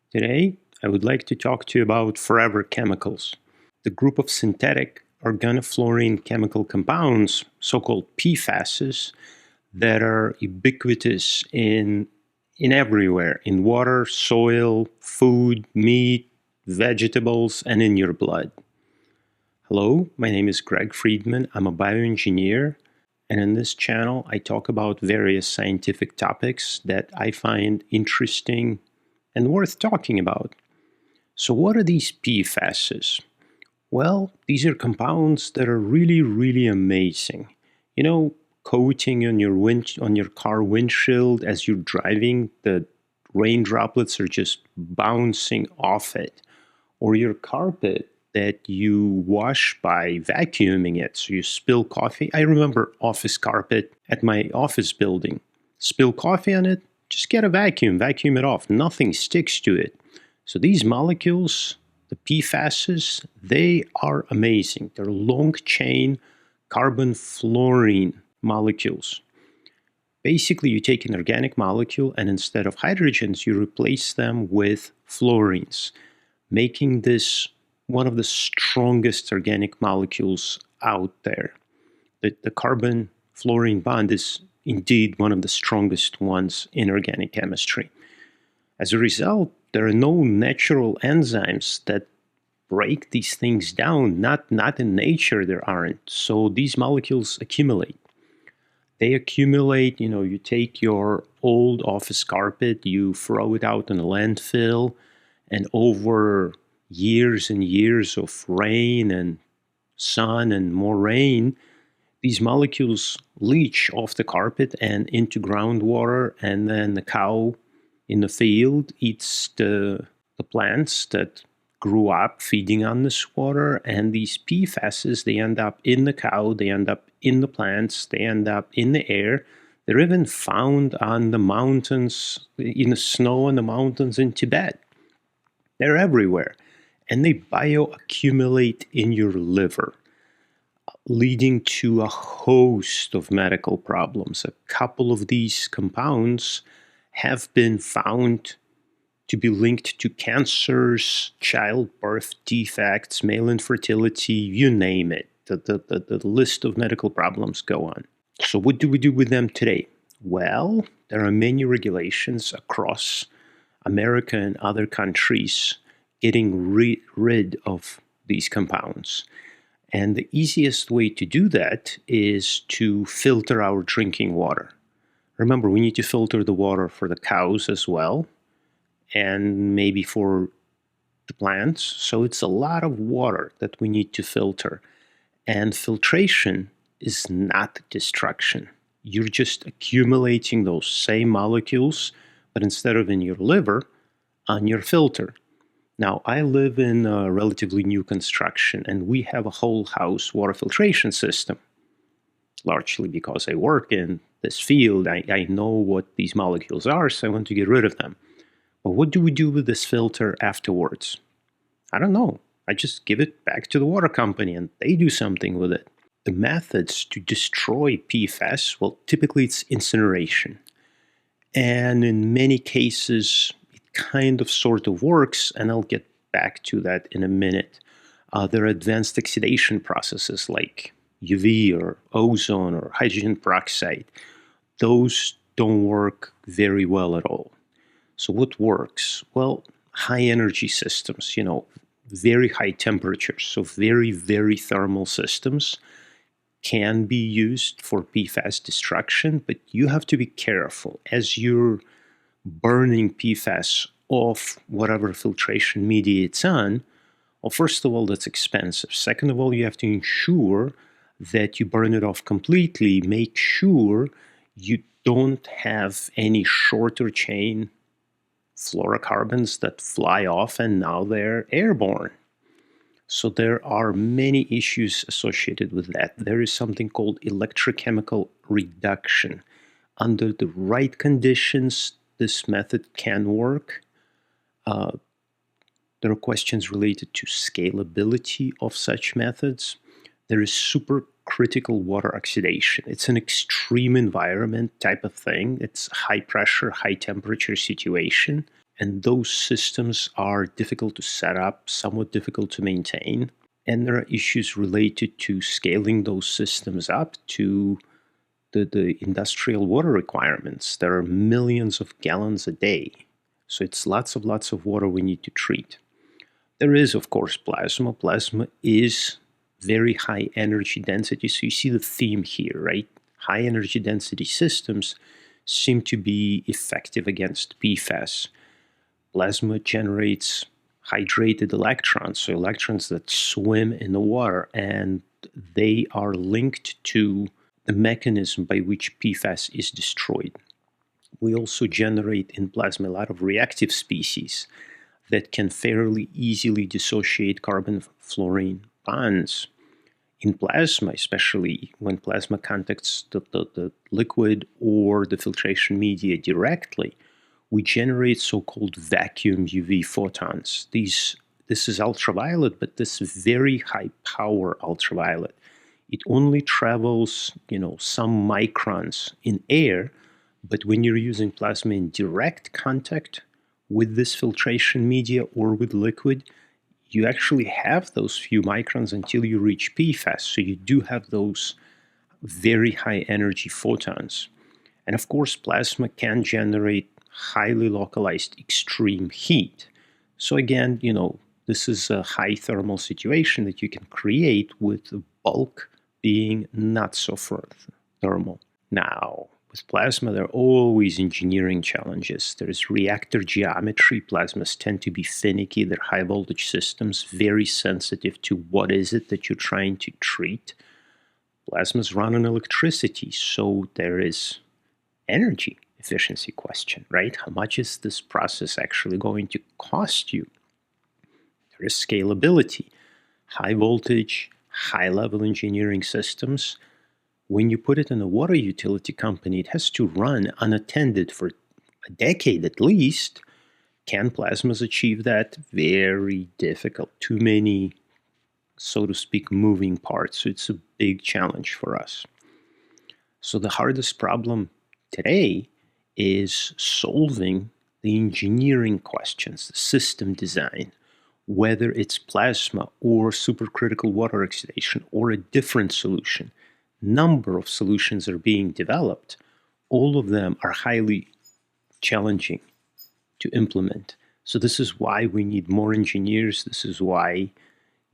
Today, I would like to talk to you about forever chemicals, the group of synthetic organofluorine chemical compounds, so-called PFASs, that are ubiquitous in everywhere, in water, soil, food, meat, vegetables, and in your blood. Hello, my name is Greg Friedman. I'm a bioengineer, and in this channel, I talk about various scientific topics that I find interesting and worth talking about. So what are these PFASs? Well, these are compounds that are really amazing. You know, coating on your car windshield as you're driving, the rain droplets are just bouncing off it. Or your carpet that you wash by vacuuming it. So you spill coffee. I remember office carpet at my office building. Spill coffee on it, just get a vacuum it off. Nothing sticks to it. So these molecules, the PFASs, they are amazing. They're long-chain carbon-fluorine molecules. Basically, you take an organic molecule and instead of hydrogens, you replace them with fluorines, making this one of the strongest organic molecules out there. The carbon-fluorine bond is indeed one of the strongest ones in organic chemistry. As a result, there are no natural enzymes that break these things down. Not in nature there aren't. So these molecules accumulate. They accumulate, you take your old office carpet, you throw it out in a landfill, and over years and years of rain and sun and more rain, these molecules leach off the carpet and into groundwater, and then the cow in the field eats the plants that grew up feeding on this water, and these PFASs, they end up in the cow, they end up in the plants, they end up in the air. They're even found on the mountains, in the snow on the mountains in Tibet. They're everywhere, and they bioaccumulate in your liver, leading to a host of medical problems. A couple of these compounds have been found to be linked to cancers, childbirth defects, male infertility, you name it. The list of medical problems go on. So what do we do with them today? Well, there are many regulations across America and other countries getting rid of these compounds. And the easiest way to do that is to filter our drinking water. Remember, we need to filter the water for the cows as well, and maybe for the plants. So it's a lot of water that we need to filter. And filtration is not destruction. You're just accumulating those same molecules, but instead of in your liver, on your filter. Now, I live in a relatively new construction, and we have a whole house water filtration system. Largely because I work in this field, I know what these molecules are, so I want to get rid of them. But what do we do with this filter afterwards? I don't know. I just give it back to the water company, and they do something with it. The methods to destroy PFAS, well, typically it's incineration. And in many cases, kind of sort of works, and I'll get back to that in a minute. There are advanced oxidation processes like UV or ozone or hydrogen peroxide. Those don't work very well at all. So what works? Well, high energy systems, very high temperatures, so very thermal systems can be used for PFAS destruction, but you have to be careful as you're burning PFAS off whatever filtration media it's on. Well, first of all, that's expensive. Second of all, you have to ensure that you burn it off completely. Make sure you don't have any shorter chain fluorocarbons that fly off and now they're airborne. So there are many issues associated with that. There is something called electrochemical reduction. Under the right conditions, this method can work. There are questions related to scalability of such methods. There is supercritical water oxidation. It's an extreme environment type of thing. It's high pressure, high temperature situation. And those systems are difficult to set up, somewhat difficult to maintain. And there are issues related to scaling those systems up to the industrial water requirements. There are millions of gallons a day. So it's lots of water we need to treat. There is, of course, plasma. Plasma is very high energy density. So you see the theme here, right? High energy density systems seem to be effective against PFAS. Plasma generates hydrated electrons, so electrons that swim in the water, and they are linked to the mechanism by which PFAS is destroyed. We also generate in plasma a lot of reactive species that can fairly easily dissociate carbon-fluorine bonds. In plasma, especially when plasma contacts the liquid or the filtration media directly, we generate so-called vacuum UV photons. This is ultraviolet, but this very high power ultraviolet. It only travels, some microns in air, but when you're using plasma in direct contact with this filtration media or with liquid, you actually have those few microns until you reach PFAS. So you do have those very high energy photons. And of course, plasma can generate highly localized extreme heat. So again, this is a high thermal situation that you can create with the bulk being not so thermal. Now, with plasma, there are always engineering challenges. There's reactor geometry. Plasmas tend to be finicky. They're high voltage systems, very sensitive to what is it that you're trying to treat. Plasmas run on electricity, so there is energy efficiency question, right? How much is this process actually going to cost you? There is scalability, high voltage, high level engineering systems. When you put it in a water utility company, it has to run unattended for a decade at least. Can plasmas achieve that? Very difficult. Too many, so to speak, moving parts. So it's a big challenge for us. So the hardest problem today is solving the engineering questions, the system design, whether it's plasma or supercritical water oxidation or a different solution. Number of solutions are being developed. All of them are highly challenging to implement. So this is why we need more engineers. This is why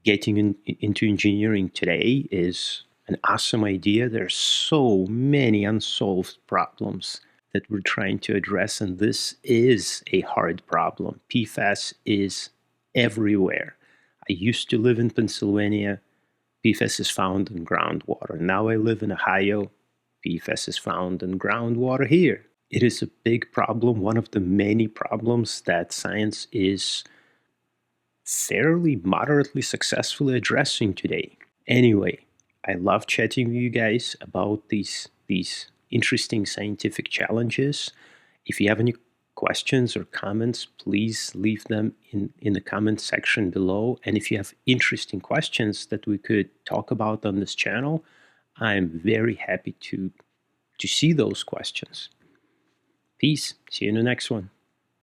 getting into engineering today is an awesome idea. There's so many unsolved problems that we're trying to address, and this is a hard problem. PFAS is everywhere. I used to live in Pennsylvania. PFAS is found in groundwater. Now I live in Ohio. PFAS is found in groundwater here. It is a big problem, one of the many problems that science is fairly moderately successfully addressing today. Anyway, I love chatting with you guys about these interesting scientific challenges. If you have any questions or comments, please leave them in the comment section below. And if you have interesting questions that we could talk about on this channel, I'm very happy to see those questions. Peace. See you in the next one.